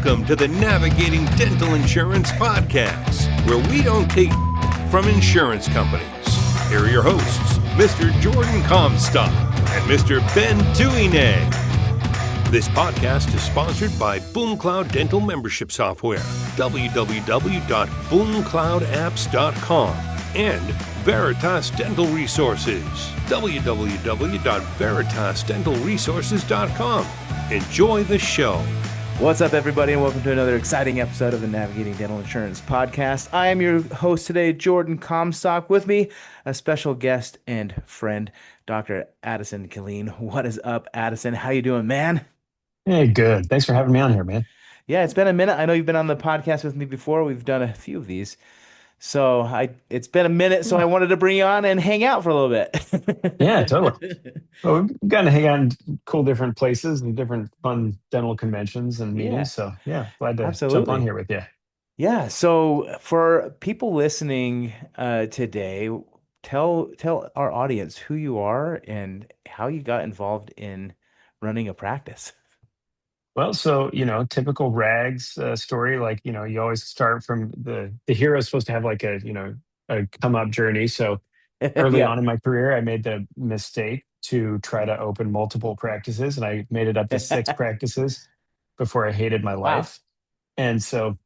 Welcome to the Navigating Dental Insurance Podcast, where we don't take from insurance companies. Here are your hosts, Mr. Jordan Comstock and Mr. Ben Tuine. This podcast is sponsored by BoomCloud Dental Membership Software, www.boomcloudapps.com, and Veritas Dental Resources, www.veritasdentalresources.com. Enjoy the show. What's up, everybody, and welcome to another exciting episode of the Navigating Dental Insurance Podcast. I am your host today, Jordan Comstock. With me, a special guest and friend, Dr. Addison Killeen. What is up, Addison? How you doing, man? Hey, good. Thanks for having me on here, man. Yeah, it's been a minute. I know you've been on the podcast with me before. We've done a few of these. So it's been a minute, so I wanted to bring you on and hang out for a little bit. Yeah, totally. Well, we've gotten to hang out in cool different places and different fun dental conventions and meetings. Yeah. So yeah, glad to jump Absolutely. on here with you. Yeah, so for people listening today, tell our audience who you are and how you got involved in running a practice. Well, so, typical rags story, like, you always start from the hero is supposed to have like a come up journey. So early Yeah. on in my career, I made the mistake to try to open multiple practices, and I made it up to 6 practices before I hated my Wow. life. And so,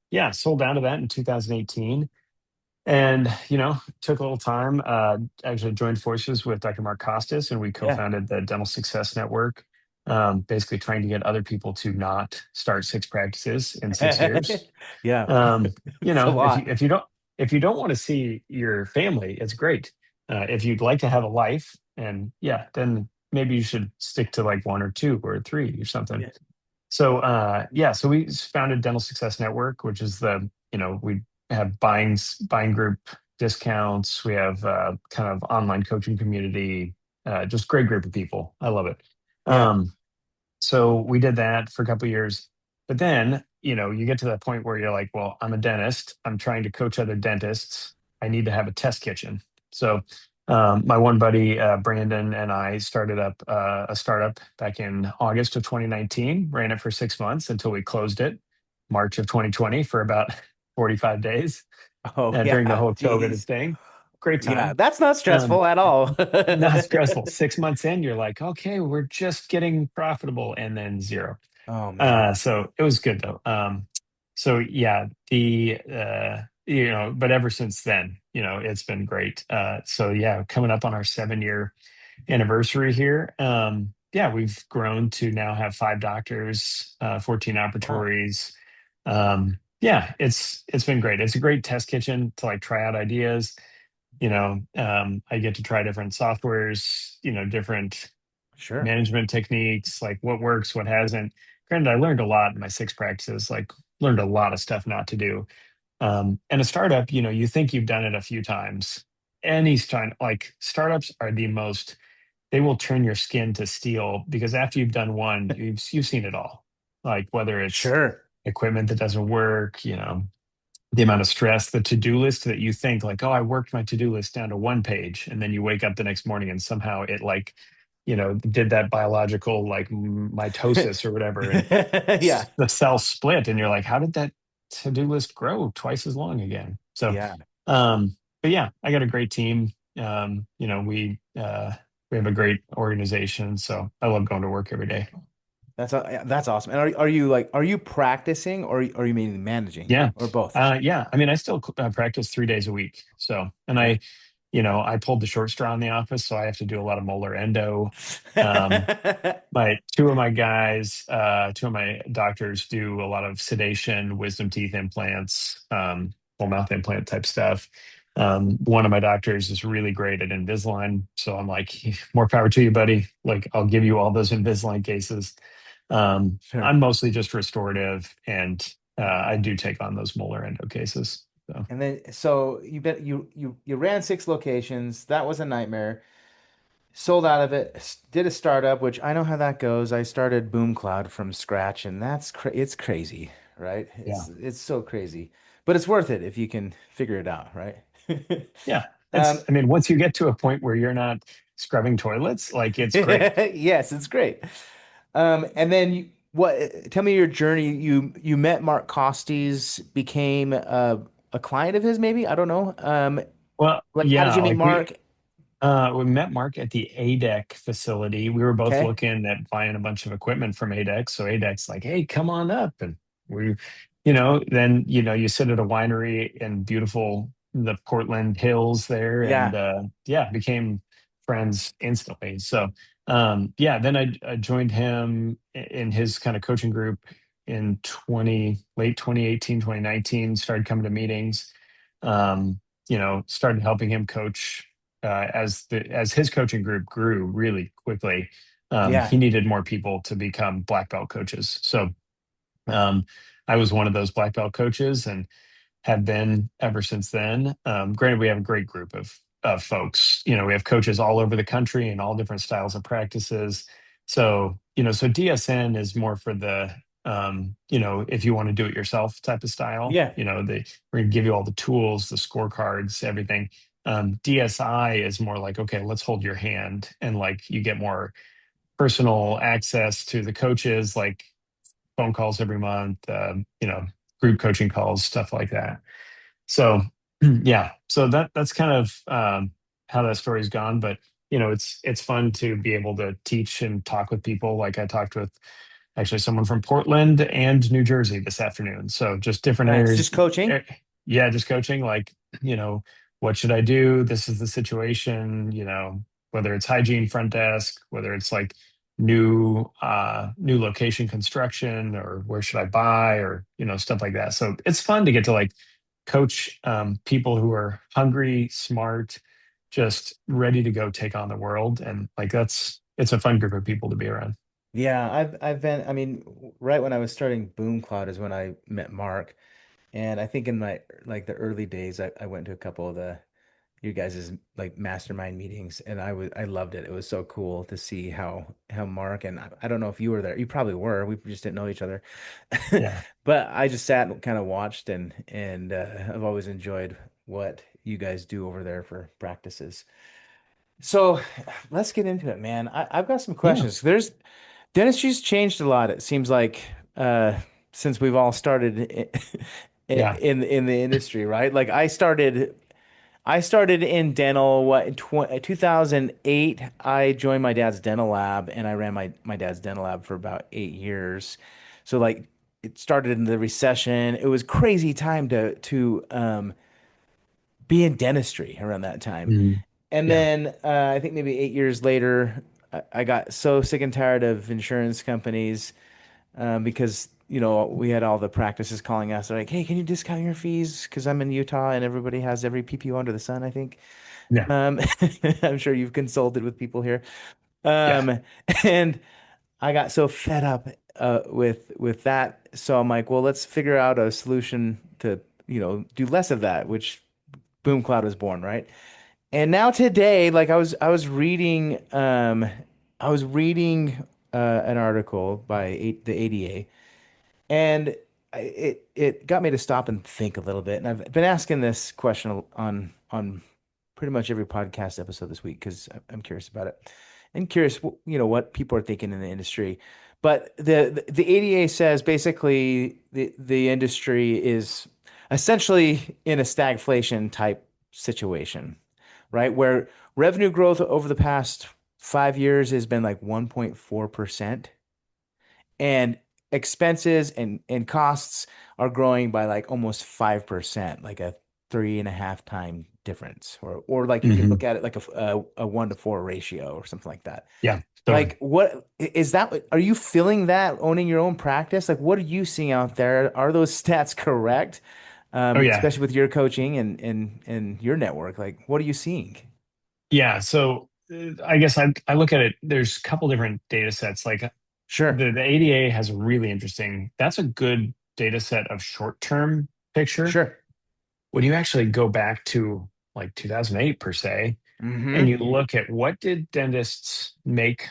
yeah, sold down to that in 2018. And, took a little time. Actually joined forces with Dr. Mark Costas, and we co-founded the Dental Success Network, basically trying to get other people to not start 6 practices in 6 years. Yeah. It's a lot. If you don't want to see your family, it's great. If you'd like to have a life, and then maybe you should stick to like 1 or 2 or 3 or something. Yeah. So so we founded Dental Success Network, which is we have buying group discounts. We have kind of online coaching community, just great group of people. I love it. Yeah. So we did that for a couple of years, but then, you get to that point where you're like, well, I'm a dentist. I'm trying to coach other dentists. I need to have a test kitchen. So my one buddy, Brandon, and I started up a startup back in August of 2019, ran it for 6 months until we closed it March of 2020 for about 45 days during the whole COVID thing. Great time. Yeah, that's not stressful at all. Not stressful. 6 months in, you're like, okay, we're just getting profitable, and then 0. Oh, man. So it was good though. So yeah, but ever since then, it's been great. So yeah, coming up on our 7-year anniversary here. We've grown to now have 5 doctors, 14 operatories. It's been great. It's a great test kitchen to like try out ideas. I get to try different softwares, different Sure. management techniques, like what works, what hasn't. Granted, I learned a lot in my 6 practices, like learned a lot of stuff not to do. And a startup, you think you've done it a few times. Like startups are they will turn your skin to steel, because after you've done one, you've seen it all. Like whether it's Sure. equipment that doesn't work, the amount of stress, the to-do list that you think like, oh, I worked my to-do list down to 1 page. And then you wake up the next morning and somehow it like, did that biological like mitosis or whatever. And Yeah. the cells split and you're like, how did that to-do list grow twice as long again? So, Yeah. but yeah, I got a great team. We have a great organization. So I love going to work every day. That's awesome. And are you practicing or are you mainly managing? Yeah. Or both? Yeah. I mean, I still practice 3 days a week. So, and I pulled the short straw in the office, so I have to do a lot of molar endo. Two of my doctors do a lot of sedation, wisdom teeth implants, full mouth implant type stuff. One of my doctors is really great at Invisalign. So I'm like, more power to you, buddy. Like, I'll give you all those Invisalign cases. Sure. I'm mostly just restorative, and I do take on those molar endo cases. So. And then, so you ran 6 locations. That was a nightmare. Sold out of it. Did a startup, which I know how that goes. I started BoomCloud from scratch, and it's crazy, right? It's so crazy, but it's worth it if you can figure it out, right? Yeah. I mean, once you get to a point where you're not scrubbing toilets, like it's great. Yes, it's great. And then what, tell me your journey. You met Mark Costes, became a client of his, maybe? I don't know. Well, Like how did yeah, you meet like Mark? we met Mark at the ADEC facility. We were both Okay. looking at buying a bunch of equipment from ADEC. So ADEC's like, hey, come on up. And we, then, you sit at a winery in beautiful, the Portland Hills there. And Yeah. yeah, became friends instantly. So yeah, then I joined him in his kind of coaching group in late 2018, 2019, started coming to meetings, started helping him coach as his coaching group grew really quickly. Yeah. He needed more people to become black belt coaches. So um, I was one of those black belt coaches and have been ever since then. Granted, we have a great group of folks. We have coaches all over the country and all different styles of practices. So DSN is more for the if you want to do it yourself type of style. Yeah. We're gonna give you all the tools, the scorecards, everything. DSI is more like, okay, let's hold your hand, and like you get more personal access to the coaches, like phone calls every month, group coaching calls, stuff like that. So yeah, so that's kind of how that story's gone. But it's fun to be able to teach and talk with people. Like I talked with actually someone from Portland and New Jersey this afternoon. So just different Nice. areas. Just coaching. Eh, Yeah, just coaching. Like what should I do? This is the situation. Whether it's hygiene front desk, whether it's like new location construction, or where should I buy, or stuff like that. So it's fun to get to like coach people who are hungry, smart, just ready to go take on the world. And like it's a fun group of people to be around. Yeah, I've been, I mean, right when I was starting BoomCloud is when I met Mark. And I think in my like the early days, I went to a couple of the you guys' like mastermind meetings, and I loved it. It was so cool to see how Mark, and I don't know if you were there. You probably were. We just didn't know each other. Yeah. But I just sat and kind of watched, and I've always enjoyed what you guys do over there for practices. So let's get into it, man. I've got some Yeah. questions. Dentistry's changed a lot, it seems like, since we've all started Yeah. in the industry, right? Like I started in dental what in 2008. I joined my dad's dental lab, and I ran my dad's dental lab for about 8 years. So like it started in the recession. It was crazy time to be in dentistry around that time. Mhm. And Yeah. then I think maybe 8 years later, I got so sick and tired of insurance companies, because we had all the practices calling us. They're like, "Hey, can you discount your fees?" Because I'm in Utah and everybody has every PPO under the sun, I think. Yeah. Um, I'm sure you've consulted with people here. Yeah. Um, and I got so fed up with that. So I'm like, well, let's figure out a solution to do less of that, which BoomCloud was born, right? And now today, like I was reading an article by the ADA, and it got me to stop and think a little bit. And I've been asking this question on pretty much every podcast episode this week because I'm curious about it and curious, what people are thinking in the industry. But the ADA says basically the industry is essentially in a stagflation type situation, right? Where revenue growth over the past 5 years has been like 1.4%, and expenses and costs are growing by like almost 5%, like a 3.5 time difference, or like you could Hmm. look at it like a 1 to 4 ratio or something like that. Yeah. Totally. Like, what is that? Are you feeling that owning your own practice? Like, what are you seeing out there? Are those stats correct? Oh yeah. Especially with your coaching and your network, like, what are you seeing? Yeah. So I guess I look at it, there's a couple different data sets. Like Sure, the ADA has a really interesting, that's a good data set of short-term picture. sure. When you actually go back to like 2008 per se, and you Mm-hmm. look at what did dentists make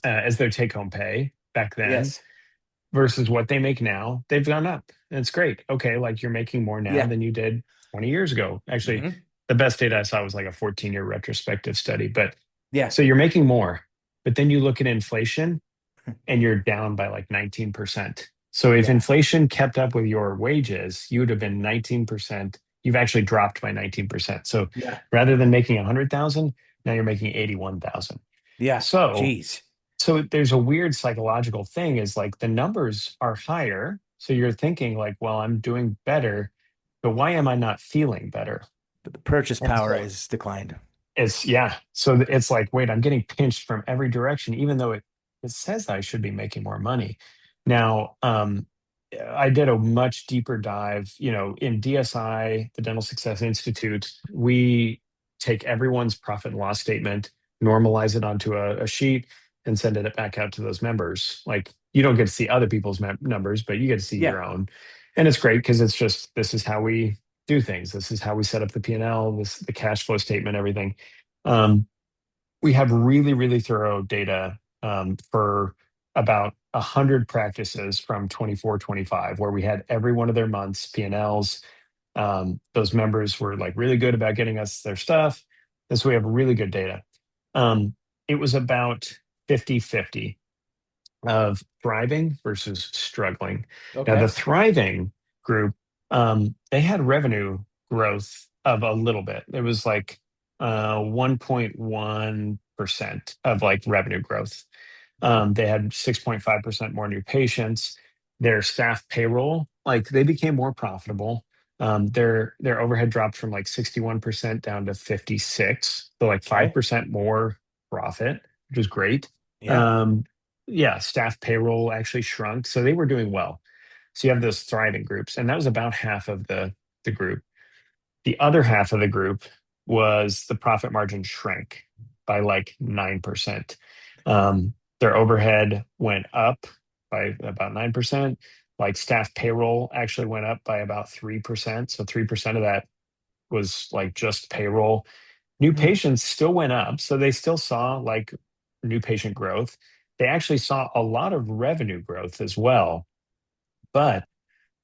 as their take-home pay back then Yes. versus what they make now, they've gone up. And it's great. Okay, like you're making more now Yeah. than you did 20 years ago. Actually, Mm-hmm. the best data I saw was like a 14-year retrospective study. But Yeah. so you're making more, but then you look at inflation, and you're down by like 19%. So if Yeah. inflation kept up with your wages, you would have been 19%. You've actually dropped by 19%. So Yeah. rather than making 100,000, now you're making 81,000. Yeah. So Jeez. so there's a weird psychological thing is like the numbers are higher. So you're thinking like, well, I'm doing better, but why am I not feeling better? But the purchase And power so is declined. it's yeah. So it's like, wait, I'm getting pinched from every direction, even though it says I should be making more money. Now, I did a much deeper dive, in DSI, the Dental Success Institute, we take everyone's profit and loss statement, normalize it onto a sheet, and send it back out to those members. Like you don't get to see other people's numbers, but you get to see Yeah. your own. And it's great because it's just this is how we do things. This is how we set up the P&L, the cash flow statement, everything. Um, we have really, really thorough data for about 100 practices from 24, 25, where we had every one of their months P&Ls. Those members were like really good about getting us their stuff. And so we have really good data. It was about 50-50 of thriving versus struggling. Now, the Okay. thriving group, they had revenue growth of a little bit. It was like 1.1% of like revenue growth. They had 6.5% more new patients. Their staff payroll, like they became more profitable. Their overhead dropped from like 61% down to 56, so like Okay. 5% more profit, which is great. Yeah. Um, yeah, staff payroll actually shrunk, so they were doing well. So you have those thriving groups, and that was about half of the group. The other half of the group was the profit margin shrank by like 9%. Their overhead went up by about 9%. Like staff payroll actually went up by about 3%. So 3% of that was like just payroll. New Hmm. patients still went up. So they still saw like new patient growth. They actually saw a lot of revenue growth as well. But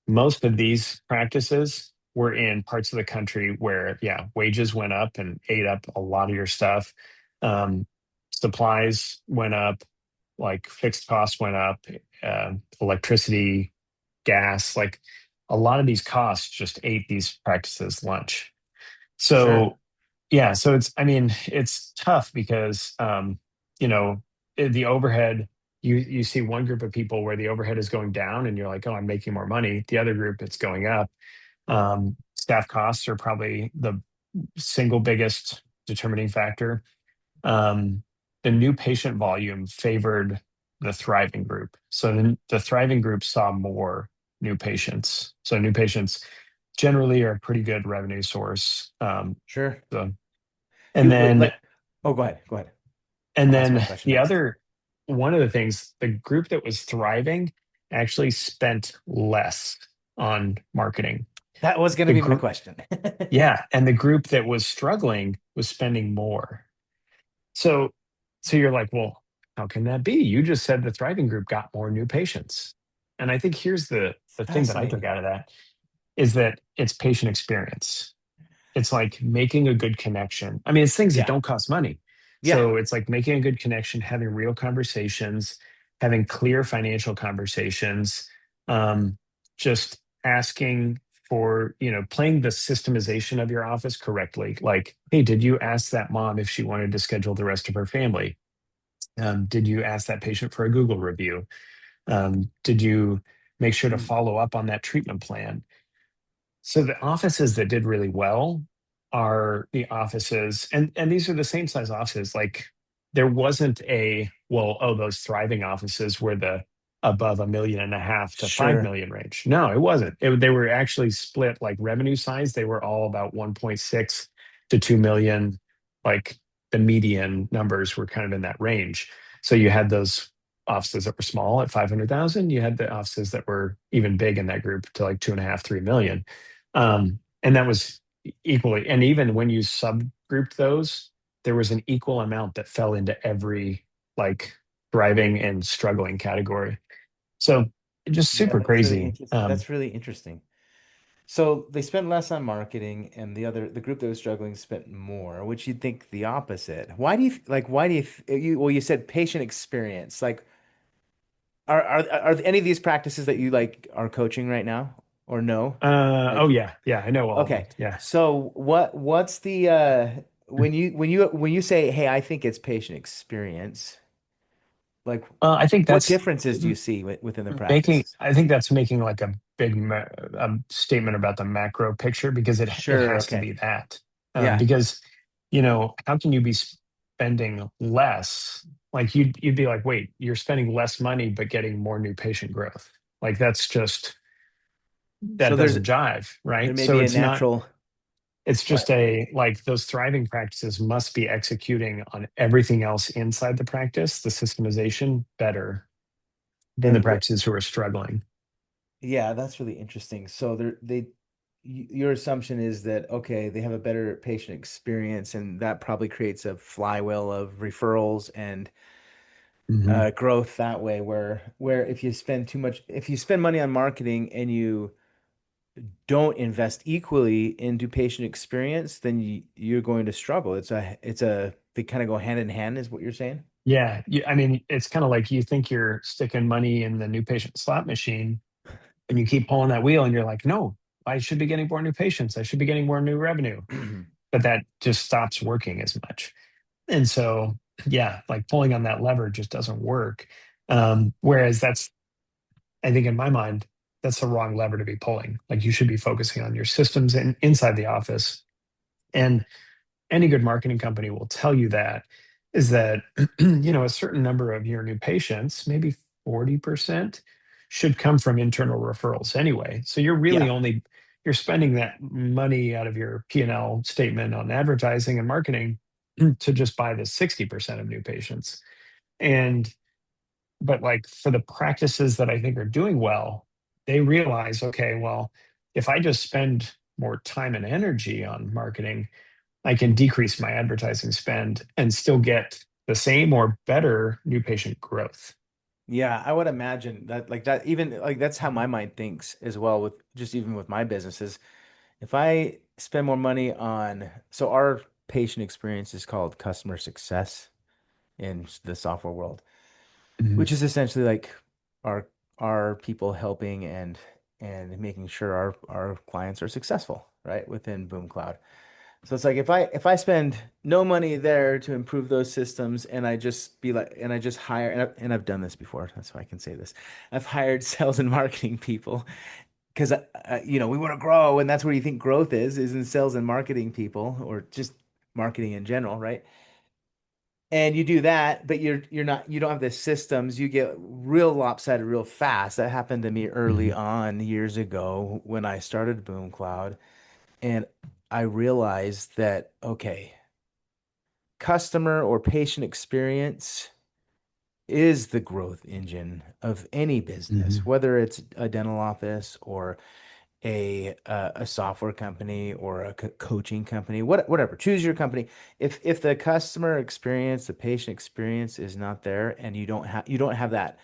most of these practices were in parts of the country where, yeah, wages went up and ate up a lot of your stuff. Um, Supplies went up, like fixed costs went up, electricity, gas, like a lot of these costs just ate these practices lunch. Sure. So yeah, so I mean, it's tough because, you know, the overhead, you see one group of people where the overhead is going down and you're like, oh, I'm making more money. The other group, it's going up. Staff costs are probably the single biggest determining factor. Um, the new patient volume favored the thriving group. So the thriving group saw more new patients. So new patients generally are a pretty good revenue source. Sure. So, and You wait, then let Oh, go ahead. Go ahead. and I'll ask my then question the next. other one of the things, the group that was thriving actually spent less on marketing. That was going to The be my group, question. yeah, and the group that was struggling was spending more. So, so you're like, well, how can that be? You just said the thriving group got more new patients. And I think here's the thing that I took Fascinating. out of that is that it's patient experience. It's like making a good connection. I mean, it's things that Yeah. don't cost money. Yeah. So it's like making a good connection, having real conversations, having clear financial conversations, um, just asking for, playing the systemization of your office correctly. Like, hey, did you ask that mom if she wanted to schedule the rest of her family? Did you ask that patient for a Google review? Did you make sure to Mm. follow up on that treatment plan? So the offices that did really well are the offices, and these are the same size offices. Like there wasn't those thriving offices were the above 1.5 million to five Sure. million range. No, it wasn't. They were actually split like revenue size. They were all about 1.6 to 2 million. Like the median numbers were kind of in that range. So you had those offices that were small at 500,000. You had the offices that were even big in that group to like 2.5, 3 million. And that was equally, and even when you subgrouped those, there was an equal amount that fell into every like thriving and struggling category. So just Yeah, super that's really crazy. interesting. That's really interesting. So they spent less on marketing, and the group that was struggling spent more, which you'd think the opposite. Why do you like? Why do you, you well? You said patient experience. Like, Are any of these practices that you like are coaching right now or no? Oh Like, yeah, yeah, I know all of them. okay. Yeah. So what's the when you say, "Hey, I think it's patient experience," like I think what that's differences do you see within the making. practices? I think that's making like a a statement about the macro picture because it Sure, has to okay. be that. Yeah. Because how can you be spending less? Like you'd be like, wait, you're spending less money but getting more new patient growth. Like that's just So that doesn't jive, there right? may So be a it's not. natural It's just what? a like those thriving practices must be executing on everything else inside the practice, the systemization better than the And practices who are struggling. yeah, that's really interesting. So your assumption is that okay, they have a better patient experience, and that probably creates a flywheel of referrals and Hmm. growth that way. Where if you spend money on marketing and you don't invest equally into patient experience, then you're going to struggle. They kind of go hand in hand, is what you're saying? Yeah, I mean, it's kind of like you think you're sticking money in the new patient slot machine, and you keep pulling that wheel, and you're like, no, I should be getting more new patients. I should be getting more new revenue, but that just stops working as much. And so, yeah, like pulling on that lever just doesn't work. Whereas I think in my mind, that's the wrong lever to be pulling. Like you should be focusing on your systems and inside the office. And any good marketing company will tell you that is that, a certain number of your new patients, maybe 40% should come from internal referrals anyway. So Yeah. you're spending that money out of your P&L statement on advertising and marketing to just buy the 60% of new patients. And but like for the practices that I think are doing well, they realize, okay, well, if I just spend more time and energy on marketing, I can decrease my advertising spend and still get the same or better new patient growth. Yeah, I would imagine that like that even like that's how my mind thinks as well with just even with my businesses. If I spend more money on so our patient experience is called customer success in the software world, Mhm. which is essentially like our our people helping and making sure our clients are successful, right, within BoomCloud. So it's like if I spend no money there to improve those systems and I just be like and I just hire and I've done this before, that's why I can say this. I've hired sales and marketing people because we want to grow and that's where you think growth is in sales and marketing people or just marketing in general, right? And you do that, but you don't have the systems. You get real lopsided real fast. That happened to me early Mhm. on years ago when I started BoomCloud, and I realized that okay, customer or patient experience is the growth engine of any business, Mhm. whether it's a dental office or a software company or a coaching company, whatever. Choose your company. If the customer experience, the patient experience is not there, and you don't have that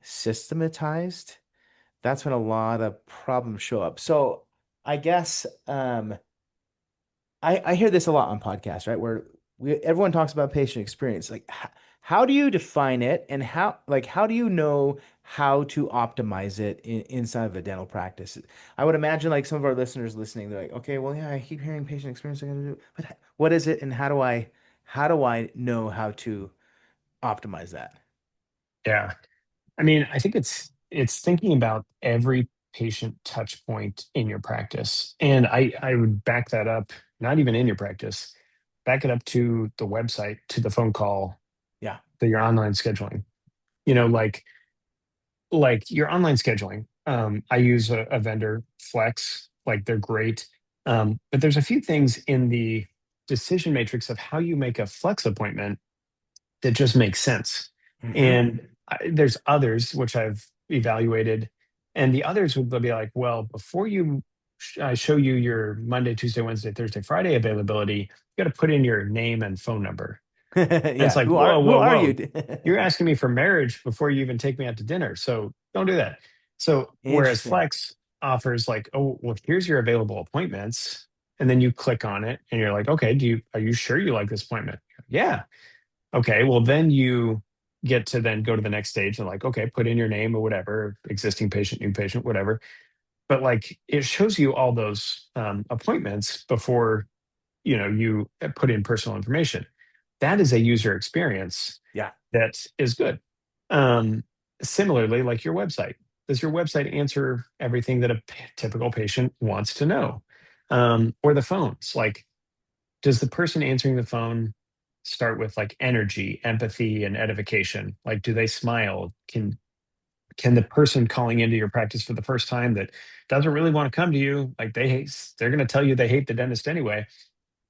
systematized, that's when a lot of problems show up. So I guess I hear this a lot on podcasts, right? Where everyone talks about patient experience. Like, how do you define it, and how do you know how to optimize it inside of a dental practice? I would imagine like some of our listeners listening, they're like, okay, well, yeah, I keep hearing patient experience. I gotta do, but what is it, and how do I know how to optimize that? Yeah. I mean, I think it's thinking about every patient touch point in your practice. And I would back that up, not even in your practice, back it up to the website, to the phone call, Yeah. to your online scheduling. You know, like your online scheduling. I use a vendor, Flex, like they're great. But there's a few things in the decision matrix of how you make a Flex appointment that just makes sense. Hmm. And there's others which I've evaluated, and the others would be like, well, before you show you your Monday, Tuesday, Wednesday, Thursday, Friday availability, you got to put in your name and phone number. And it's Yeah. like, Who are whoa. you? You're asking me for marriage before you even take me out to dinner. So don't do that. So whereas Interesting. Flex offers like, oh, well, here's your available appointments. And then you click on it and you're like, okay, are you sure you like this appointment? Yeah. Okay. Well, then you get to then go to the next stage and like, okay, put in your name or whatever, existing patient, new patient, whatever. But like it shows you all those appointments before you put in personal information. That is a user experience Yeah. that is good. Um, Similarly, like your website. Does your website answer everything that a typical patient wants to know? Or the phones, like does the person answering the phone start with like energy, empathy, and edification? Like, do they smile? Can the person calling into your practice for the first time that doesn't really want to come to you, like they're going to tell you they hate the dentist anyway.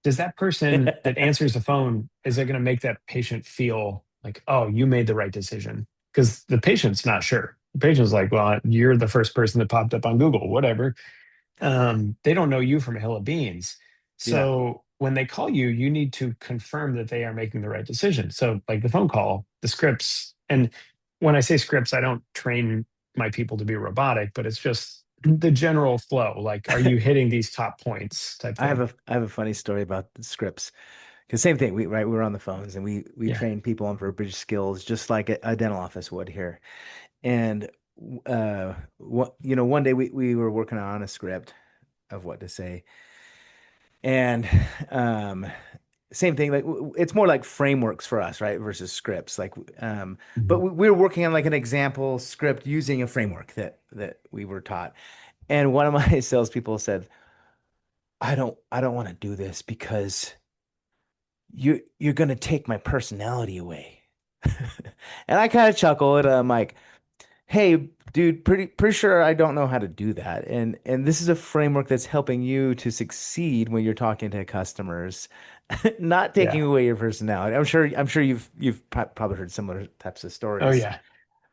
Does that person that answers the phone, is it going to make that patient feel like, oh, you made the right decision? Because the patient's not sure. The patient's like, well, you're the first person that popped up on Google, whatever. They don't know you from a hill of beans. Yeah. So when they call you, you need to confirm that they are making the right decision. So, like the phone call, the scripts, and when I say scripts, I don't train my people to be robotic, but it's just the general flow. Like, are you hitting these top points type thing? I have a funny story about the scripts. Because same thing, we were on the phones and we Yeah. train people on verbiage skills just like a dental office would here. And one day we were working on a script of what to say. And um same thing, like it's more like frameworks for us, right? Versus scripts. But Mhm. we were working on like an example script using a framework that we were taught. And one of my salespeople said, I don't want to do this because you're gonna take my personality away. And I kind of chuckled. I'm like, hey, dude, pretty sure I don't know how to do that. And this is a framework that's helping you to succeed when you're talking to customers, not taking Yeah. away your personality. I'm sure you've probably heard similar types of Oh, stories, yeah.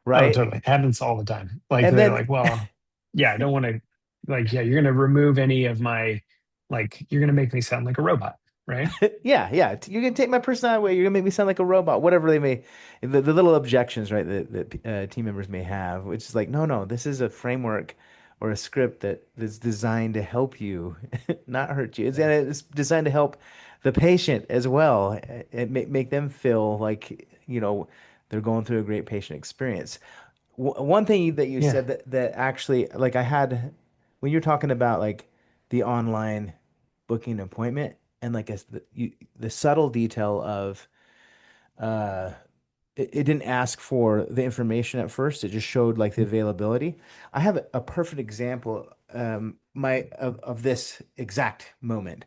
Oh, right? totally. Happens all the time. Like And they're then like, well, yeah, I don't want to, like, yeah, you're going to remove any of my, like, you're going to make me sound like a robot, right? yeah, yeah. You can take my personality away. You're gonna make me sound like a robot. Whatever they may, the little objections, right? That team members may have, which is like, no, this is a framework or a script that's designed to help you, not hurt you. Yeah. It's designed to help the patient as well, and make them feel like they're going through a great patient experience. One thing that you Yeah. said that actually, like I had when you're talking about like the online booking an appointment and like the subtle detail of uh it didn't ask for the information at first. It just showed like the availability. I have a perfect example of this exact moment.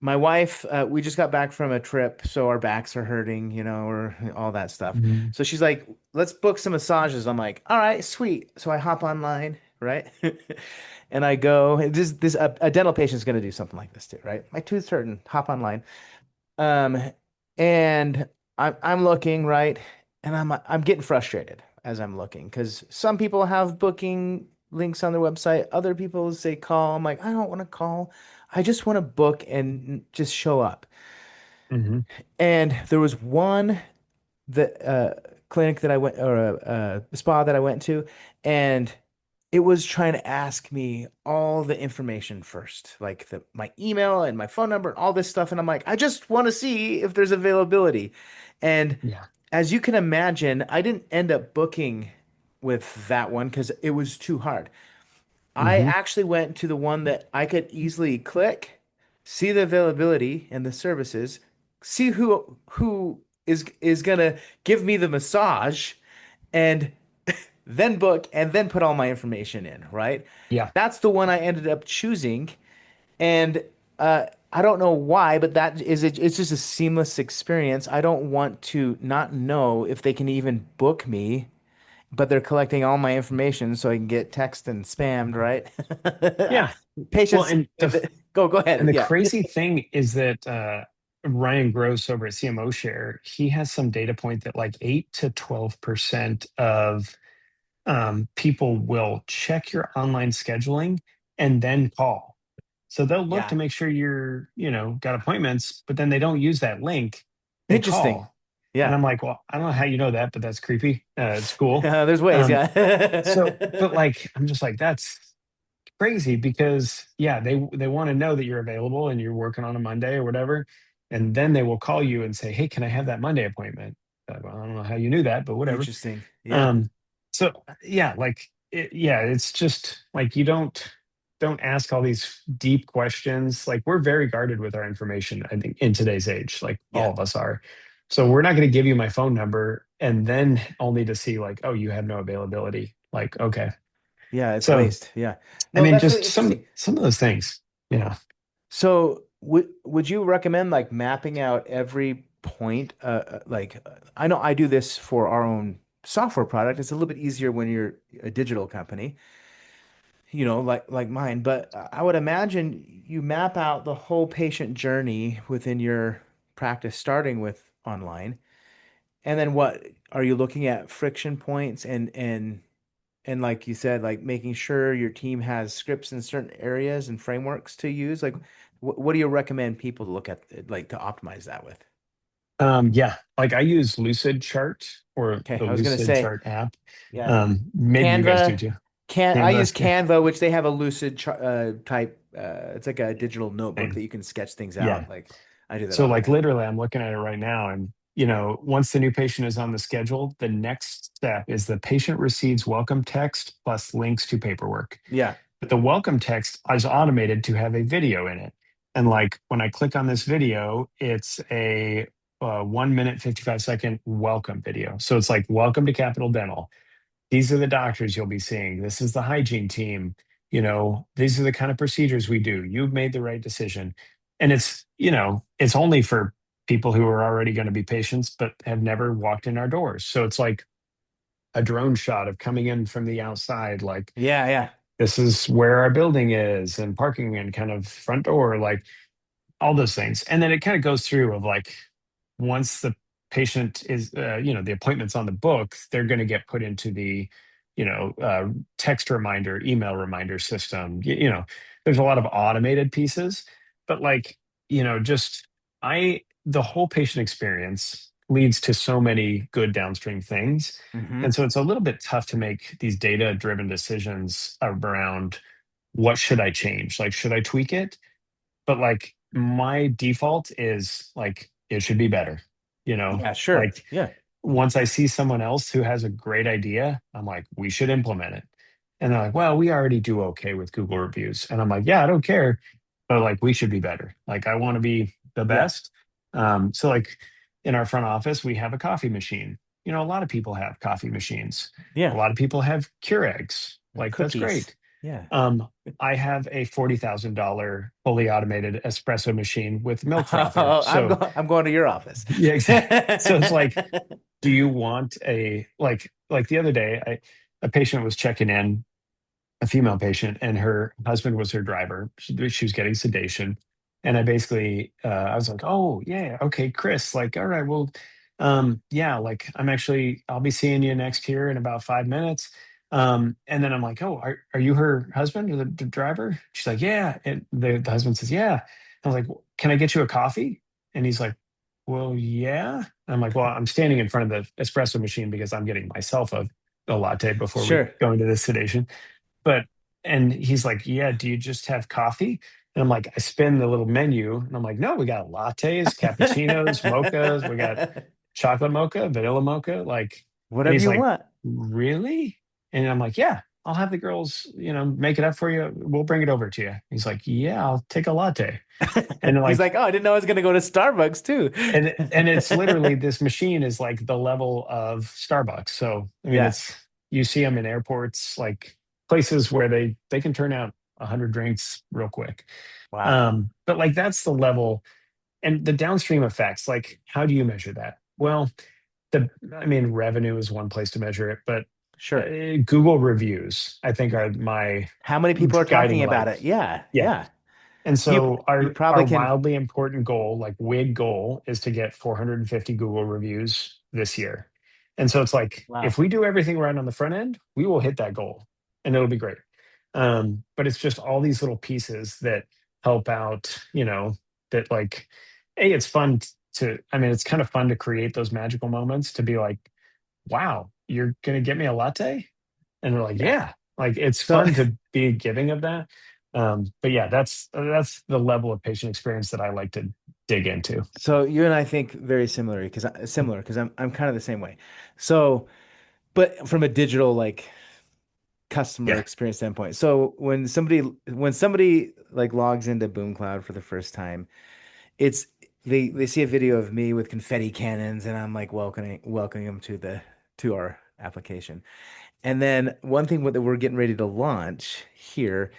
My wife, we just got back from a trip, so our backs are hurting, or all that stuff. Mhm. So she's like, let's book some massages. I'm like, all right, sweet. So I hop online, right? And I go, a dental patient's going to do something like this too, right? My tooth's hurting, hop online. Um, and I'm looking, right? And I'm getting frustrated as I'm looking because some people have booking links on their website. Other people say call. I'm like, I don't want to call. I just want to book and just show up. Mhm. And there was one the clinic that I went or a spa that I went to, and it was trying to ask me all the information first, like my email and my phone number and all this stuff. And I'm like, I just want to see if there's availability. And Yeah. as you can imagine, I didn't end up booking with that one because it was too hard. I Mhm. actually went to the one that I could easily click, see the availability and the services, see who is gonna give me the massage, and then book and then put all my information in, right? Yeah. That's the one I ended up choosing. And I don't know why, but it's just a seamless experience. I don't want to not know if they can even book me, but they're collecting all my information so I can get text and spammed, right? Yeah. Well, Patients, go and ahead. the Yeah. crazy thing is that Ryan Gross over at CMO Share, he has some data point that like 8 to 12% of people will check your online scheduling and then call. So they'll look Yeah. to make sure got appointments, but then they don't use that link. They Interesting. call. And Yeah. I'm like, well, I don't know how you know that, but that's creepy. It's cool. There's ways, Um, so, yeah. but like, I'm just like, that's crazy because yeah, they want to know that you're available and you're working on a Monday or whatever. And then they will call you and say, hey, can I have that Monday appointment? Like, well, I don't know know how you knew that, but whatever. Interesting. Yeah. Um, so yeah, yeah, it's just like you don't ask all these deep questions. Like we're very guarded with our information, I think, in today's age, like all Yeah. of us are. So we're not going to give you my phone number and then only to see like, oh, you have no availability. Like, okay. Yeah. It's So waste. Yeah. I No, mean, that's just really interesting. some of those things, you know. So would you recommend like mapping out every point? I know I do this for our own software product. It's a little bit easier when you're a digital company, like mine. But I would imagine you map out the whole patient journey within your practice, starting with online. And then what are you looking at friction points and like you said, like making sure your team has scripts in certain areas and frameworks to use? Like, what do you recommend people to look at, like to optimize that with? Yeah, like I use Lucid Chart or Okay, the I was gonna Lucid say, Chart app. yeah, Maybe you guys do Canva, too. I use Canva. Canva, which they have a lucid type. It's like a digital notebook Same. that you can sketch things Yeah. out. Like I do that So all the like time. literally I'm looking at it right now and once the new patient is on the schedule, the next step is the patient receives welcome text plus links to paperwork. Yeah. But the welcome text is automated to have a video in it. And like when I click on this video, it's a 1 minute, 55-second welcome video. So it's like, welcome to Capital Dental. These are the doctors you'll be seeing. This is the hygiene team. These are the kind of procedures we do. You've made the right decision. And it's only for people who are already going to be patients, but have never walked in our doors. So it's like a drone shot of coming in from the outside, like, Yeah. Yeah. this is where our building is and parking and kind of front door, like all those things. And then it kind of goes through of like, once the patient is, the appointment's on the book, they're going to get put into the, text reminder, email reminder system. There's a lot of automated pieces, but like, just the whole patient experience leads to so many good downstream things. Hmm. And so it's a little bit tough to make these data driven decisions around what should I change? Like, should I tweak it? But like my default is like it should be better, Yeah. Sure. like Yeah. once I see someone else who has a great idea, I'm like, we should implement it. And they're like, well, we already do okay with Google reviews. And I'm like, yeah, I don't care, but like we should be better. Like I want to be the Yeah. best. So like in our front office, we have a coffee machine. A lot of people have coffee machines. A Yeah. lot of people have Keurigs. Like that's Cookies. great. Yeah. Um, I have a $40,000 fully automated espresso machine with milk frother. Oh, So I'm going to your office. yeah, exactly. So it's like, do you want like the other day, a patient was checking in, a female patient, and her husband was her driver. She was getting sedation. And I basically I was like, oh yeah, okay, Chris, like, all right, well, yeah, like I'll be seeing you next here in about 5 minutes. And then I'm like, oh, are you her husband or the driver? She's like, yeah. And the husband says, yeah. I was like, "Well, can I get you a coffee?" And he's like, well, yeah. And I'm like, well, I'm standing in front of the espresso machine because I'm getting myself a latte before we Sure. go into this sedation. But and he's like, yeah, do you just have coffee? And I'm like, I spin the little menu and I'm like, no, we got lattes, cappuccinos, mochas, we got chocolate mocha, vanilla mocha, like, and Whatever he's you like, want. really? And I'm like, yeah, I'll have the girls, make it up for you. We'll bring it over to you. He's like, yeah, I'll take a latte. And He's like, like, oh, I didn't know I was going to go to Starbucks too. and it's literally, this machine is like the level of Starbucks. So I mean, Yeah. it's, you see them in airports, like places where they can turn out 100 drinks real quick. Wow. But like that's the level, and the downstream effects. Like, how do you measure that? Well, I mean, revenue is one place to measure it, but Sure. Google reviews, I think, are my How many people are guiding talking about light. it? Yeah. Yeah. Yeah. And You so you our probably can. wildly important goal, like WIG goal, is to get 450 Google reviews this year. And so it's like, if Wow. we do everything right on the front end, we will hit that goal and it'll be great. But it's just all these little pieces that help out, that like, it's fun I mean, it's kind of fun to create those magical moments to be like, wow, you're going to get me a latte? And they're like, Yeah. yeah, like it's So fun to be giving of that. But yeah, that's the level of patient experience that I like to dig into. So you and I think very similar because I'm kind of the same way. So, but from a digital like customer Yeah. experience standpoint. So when somebody like logs into BoomCloud for the first time, it's they see a video of me with confetti cannons and I'm like welcoming them to our application. And then one thing that we're getting ready to launch here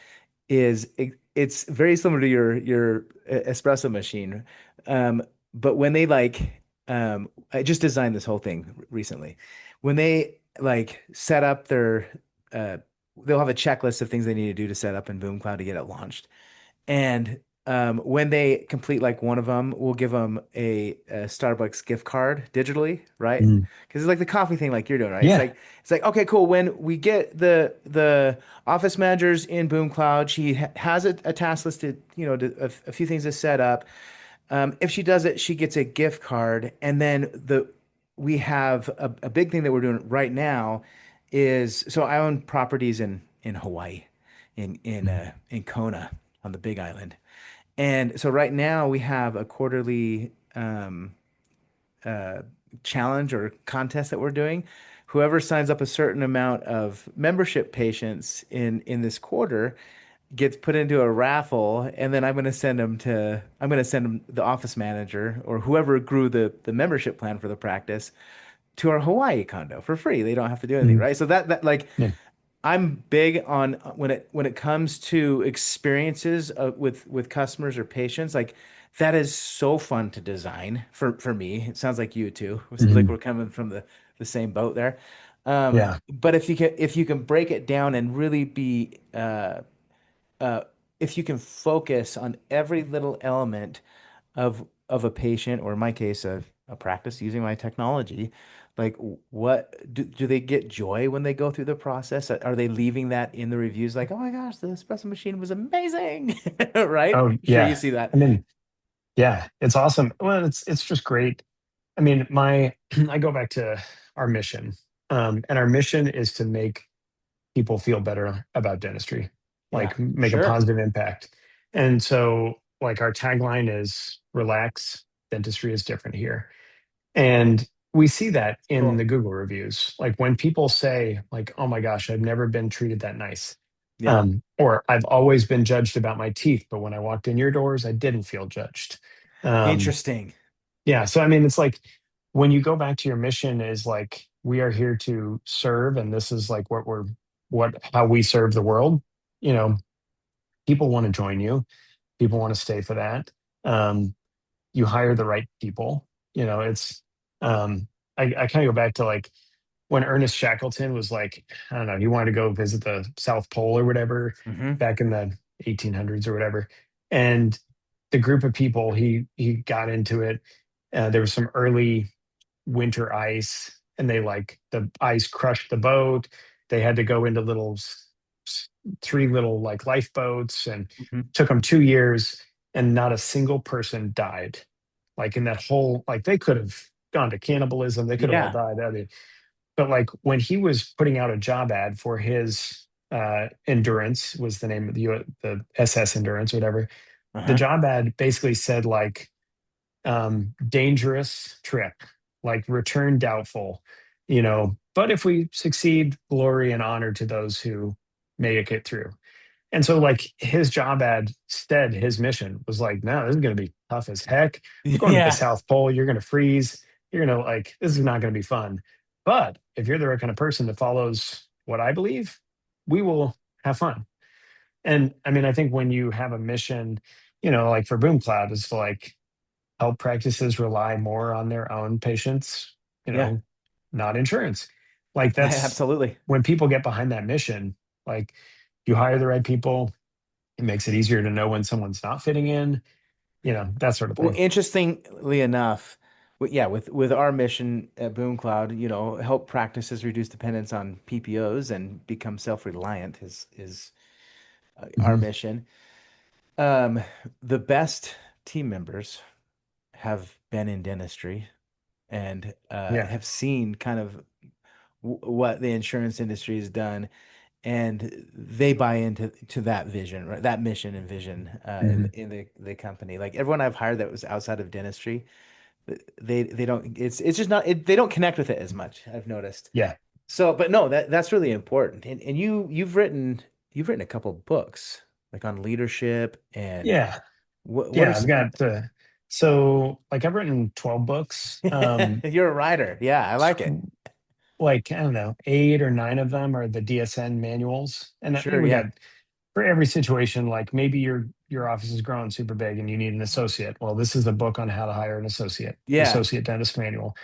is it's very similar to your espresso machine. Um, but when they I just designed this whole thing recently. When they like set up their, uh, they'll have a checklist of things they need to do to set up in BoomCloud to get it launched. And when they complete like one of them, we'll give them a Starbucks gift card digitally, right? Mm. Because it's like the coffee thing, like you're doing, right? Yeah. It's like okay, cool. When we get the office managers in BoomCloud, she has a task listed, a few things to set up. If she does it, she gets a gift card, and then we have a big thing that we're doing right now is so I own properties in Hawaii, in Kona on the Big Island, and so right now we have a quarterly uh, challenge or contest that we're doing. Whoever signs up a certain amount of membership patients in this quarter gets put into a raffle, and then I'm going to send them the office manager or whoever grew the membership plan for the practice to our Hawaii condo for free. They don't have to do anything, Mm. right? So that like Yeah. I'm big on when it comes to experiences with customers or patients. Like that is so fun to design for me. It sounds like you too. It seems like Mhm. we're coming from the same boat there. Yeah. But if you can break it down and really be uh, if you can focus on every little element of a patient, or in my case, a practice using my technology, like what do they get joy when they go through the process? Are they leaving that in the reviews like, oh my gosh, the espresso machine was amazing, right? Oh, Sure, you yeah. see that. I mean, yeah, it's awesome. Well, it's just great. I mean, my I go back to our mission. And our mission is to make people feel better about dentistry, Yeah, like make a sure. positive impact. And so, like, our tagline is relax, dentistry is different here. And we see that in Cool. the Google reviews. Like when people say, like, oh my gosh, I've never been treated that nice. Yeah. Or I've always been judged about my teeth, but when I walked in your doors, I didn't feel judged. Um, Interesting. yeah. So I mean, it's like when you go back to your mission is like we are here to serve, and this is like what how we serve the world. You know, people want to join you. People want to stay for that. Um, you hire the right people. You know, it's um, I kind of go back to like when Ernest Shackleton was like, I don't know, he wanted to go visit the South Pole or whatever Hmm. back in the 1800s or whatever. And the group of people he got into it. There was some early winter ice, and they like the ice crushed the boat. They had to go into three little like lifeboats, and Hmm. took them 2 years, and not a single person died. Like in that whole, like they could have gone to cannibalism, they could have all Yeah. died. I mean, but like when he was putting out a job ad for his endurance was the name of the SS endurance or whatever. The Uh-huh. job ad basically said like dangerous trip, like return doubtful, but if we succeed, glory and honor to those who make it through. And so, like, his job ad said his mission was like, no, this is going to be tough as heck. We're going to the Yeah. South Pole. You're going to freeze. You're going to, like, this is not going to be fun. But if you're the right kind of person that follows what I believe, we will have fun. And I mean, I think when you have a mission, like for BoomCloud, is to like help practices rely more on their own patients, you Yeah. know, not insurance. Like, that's Absolutely. when people get behind that mission, like, you hire the right people, it makes it easier to know when someone's not fitting in, that sort of Well, thing. interestingly enough, yeah, with our mission at BoomCloud, help practices reduce dependence on PPOs and become self-reliant is our Mhm. mission. Um, the best team members have been in dentistry and Yeah. have seen kind of what the insurance industry has done. and they buy into that vision, right? That mission and vision Hmm. in the company. Like everyone I've hired that was outside of dentistry, they don't. It's just not. They don't connect with it as much. I've noticed. Yeah. So, but no, that's really important. And you've written a couple books like on leadership and Yeah. what are Yeah. I've some, got, so like I've written 12 books. you're a writer. Yeah, I like it. Tw- like, I don't know, 8 or 9 of them are the DSN manuals. And Sure, we yeah. got for every situation, like maybe your office is growing super big and you need an associate. Well, this is the book on how to hire an associate, the Yeah. associate dentist manual.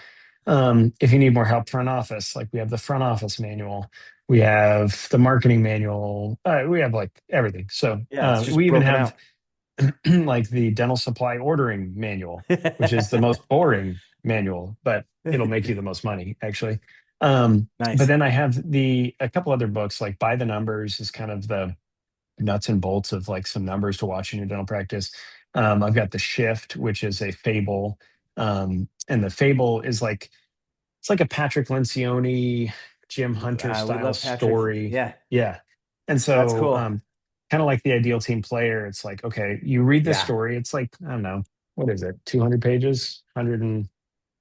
If you need more help front office, like we have the front office manual, we have the marketing manual, we have like everything. So Yeah, it's just we even broken have out. like the dental supply ordering manual, which is the most boring manual, but it'll make you the most money actually. But Nice. then I have a couple other books like By the Numbers is kind of the nuts and bolts of like some numbers to watch in your dental practice. I've got The Shift, which is a fable. And the fable is like it's like a Patrick Lencioni, Jim Hunter We style love Patrick. story. Yeah, Yeah. And that's so cool. kind of like the ideal team player, it's like, okay, you read this Yeah. story, it's like, I don't know, what is it, 200 pages,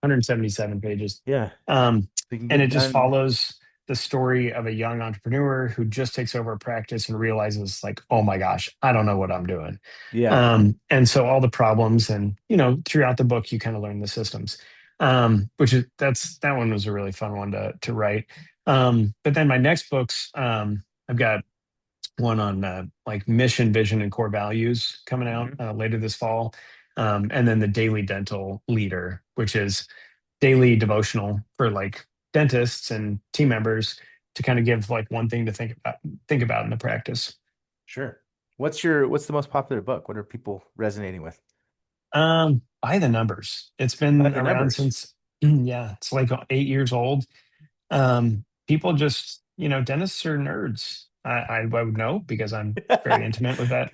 177 pages. Yeah. Um, We can and get it just done. follows the story of a young entrepreneur who just takes over a practice and realizes, like, oh my gosh, I don't know what I'm doing. Yeah. And so all the problems, and throughout the book, you kind of learn the systems. Which is that one was a really fun one to write. But then my next books, I've got one on like mission, vision, and core values coming out Mhm. later this fall. And then the Daily Dental Leader, which is daily devotional for like dentists and team members to kind of give like one thing to think about in the practice. Sure. What's the most popular book? What are people resonating with? By the Numbers. It's By been the around numbers. since yeah, it's like 8 years old. People just, dentists are nerds. I would know because I'm very intimate with that.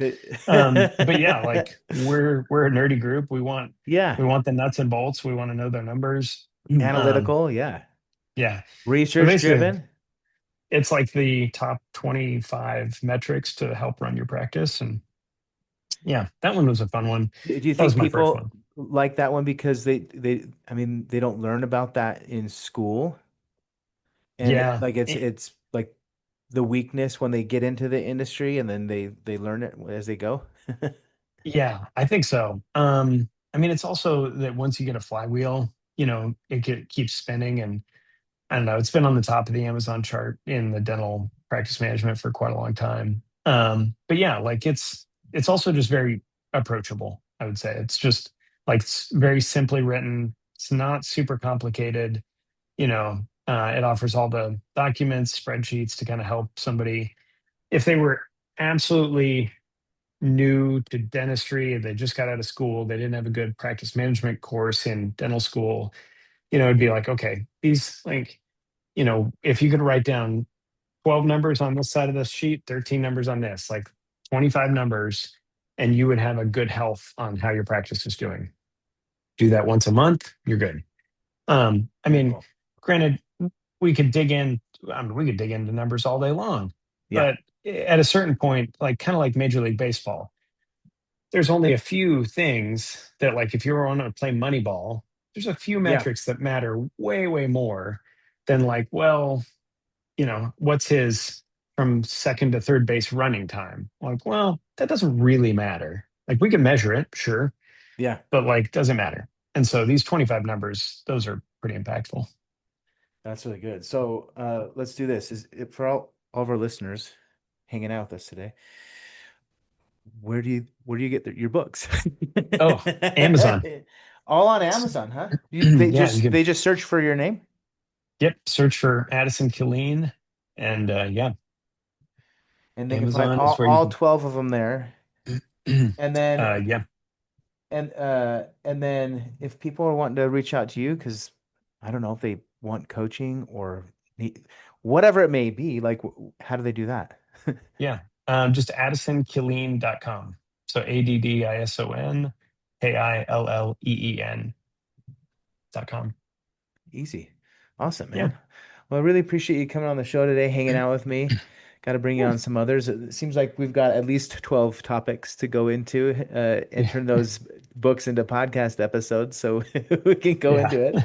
But yeah, like we're a nerdy group. We want Yeah. we want the nuts and bolts. We want to know their numbers. Um, Analytical. Yeah. yeah. So Research basically, driven. it's like the top 25 metrics to help run your practice. And yeah, that one was a fun one. Do you That was think my first people one. like that one because I mean they don't learn about that in school and Yeah. like it's like the weakness when they get into the industry and then they learn it as they go. Yeah, I think so. I mean, it's also that once you get a flywheel, keeps spinning. And I don't know, it's been on the top of the Amazon chart in the dental practice management for quite a long time. But yeah, like it's also just very approachable, I would say. It's just like it's very simply written. It's not super complicated. It offers all the documents, spreadsheets to kind of help somebody if they were absolutely new to dentistry and they just got out of school, they didn't have a good practice management course in dental school, it'd be like, okay, these like, if you could write down 12 numbers on this side of this sheet, 13 numbers on this, like 25 numbers, and you would have a good health on how your practice is doing. Do that once a month, you're good. I Very mean, cool. granted, we could dig in, I mean, we could dig into numbers all day long, Yeah. but at a certain point, like kind of like Major League Baseball, there's only a few things that like if you were on to play Moneyball, there's a few Yeah. metrics that matter way, way more than like, well, what's his from second to third base running time? Like, well, that doesn't really matter. Like we can measure it, sure, Yeah. but like doesn't matter. And so these 25 numbers, those are pretty impactful. That's really good. So let's do this. Is it for all of our listeners hanging out with us today? Where do you get your books? Oh, Amazon. All on Amazon, huh? Yeah, you can They just search for your name search for Addison Killeen and yeah, and they can find Amazon is all, where you all can 12 of them there. And then yeah. and then if people are wanting to reach out to you, because I don't know if they want coaching or need, whatever it may be, like how do they do that? Yeah. Just AddisonKilleen.com. So AddisonKilleen.com. Easy. Awesome, Yeah. man. Well, I really appreciate you coming on the show today, hanging out with me. Got to bring you on some others. It seems like we've got at least 12 topics to go into and Yeah. turn those books into podcast episodes so we can go Yeah. into it.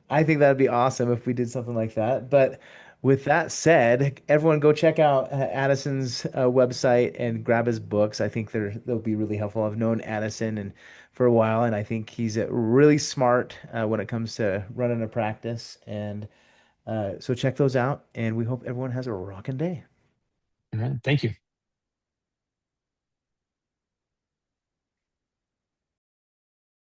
I think that'd be awesome if we did something like that. But with that said, everyone go check out Addison's website and grab his books. I think they'll be really helpful. I've known Addison and for a while, and I think he's really smart when it comes to running a practice. And so check those out, and we hope everyone has a rocking day. All right. Thank you.